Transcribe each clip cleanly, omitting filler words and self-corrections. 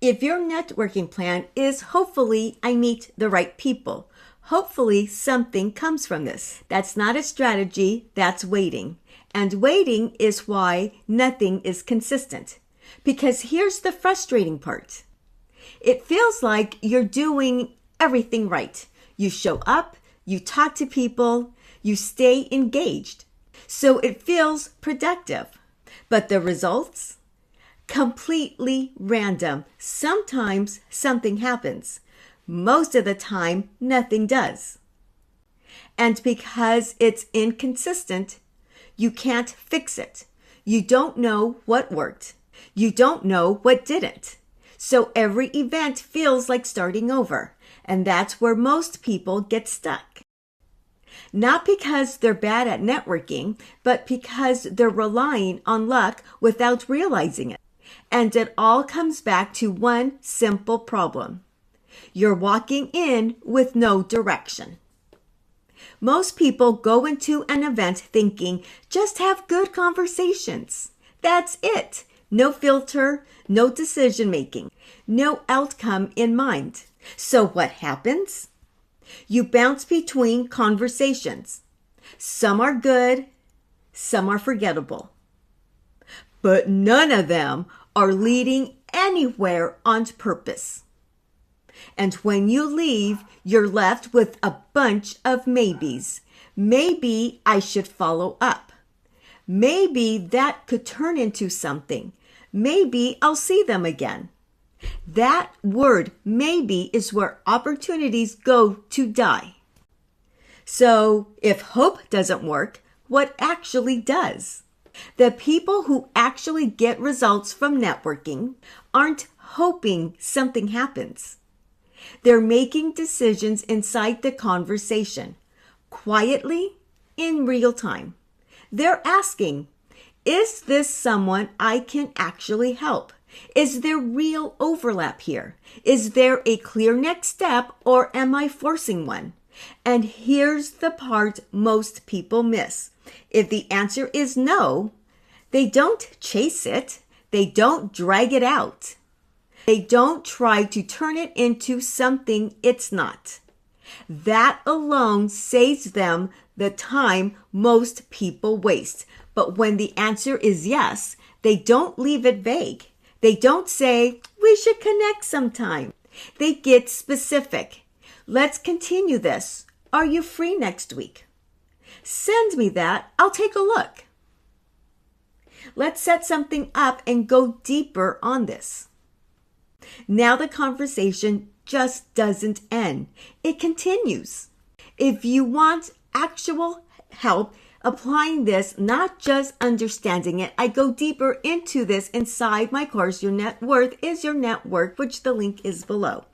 If your networking plan is hopefully I meet the right people, hopefully something comes from this. That's not a strategy, that's waiting. And waiting is why nothing is consistent. Because here's the frustrating part. It feels like you're doing everything right. You show up, you talk to people, you stay engaged. So it feels productive. But the results? Completely random. Sometimes something happens. Most of the time, nothing does. And because it's inconsistent, you can't fix it. You don't know what worked. You don't know what didn't. So every event feels like starting over. And that's where most people get stuck. Not because they're bad at networking, but because they're relying on luck without realizing it. And it all comes back to one simple problem. You're walking in with no direction. Most people go into an event thinking, just have good conversations. That's it. No filter, no decision making, no outcome in mind. So what happens? You bounce between conversations. Some are good, some are forgettable. But none of them are leading anywhere on purpose. And when you leave, you're left with a bunch of maybes. Maybe I should follow up. Maybe that could turn into something. Maybe I'll see them again. That word, maybe, is where opportunities go to die. So if hope doesn't work, what actually does? The people who actually get results from networking aren't hoping something happens. They're making decisions inside the conversation, quietly, in real time. They're asking, is this someone I can actually help? Is there real overlap here? Is there a clear next step, or am I forcing one? And here's the part most people miss. If the answer is no, they don't chase it. They don't drag it out. They don't try to turn it into something it's not. That alone saves them the time most people waste. But when the answer is yes, they don't leave it vague. They don't say, we should connect sometime. They get specific. Let's continue this. Are you free next week? Send me that. I'll take a look. Let's set something up and go deeper on this. Now the conversation just doesn't end. It continues. If you want actual help applying this, not just understanding it, I go deeper into this inside my course, Your Net Worth is Your Network, which the link is below.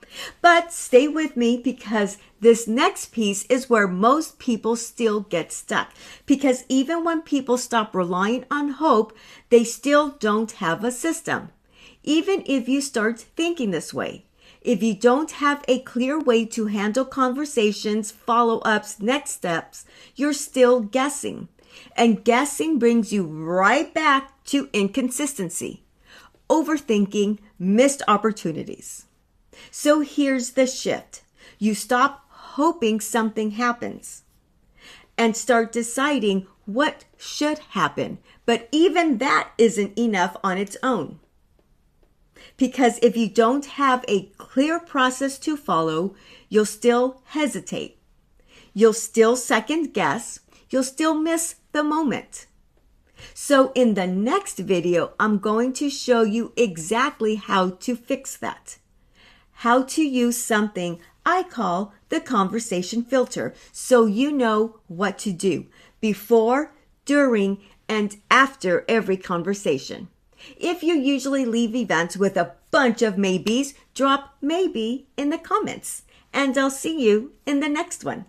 But stay with me because this next piece is where most people still get stuck. Because even when people stop relying on hope, they still don't have a system. Even if you start thinking this way, if you don't have a clear way to handle conversations, follow-ups, next steps, you're still guessing. And guessing brings you right back to inconsistency, overthinking, missed opportunities. So here's the shift. You stop hoping something happens and start deciding what should happen. But even that isn't enough on its own. Because if you don't have a clear process to follow, you'll still hesitate. You'll still second guess. You'll still miss the moment. So in the next video, I'm going to show you exactly how to fix that. How to use something I call the conversation filter so you know what to do before, during, and after every conversation. If you usually leave events with a bunch of maybes, drop maybe in the comments. And I'll see you in the next one.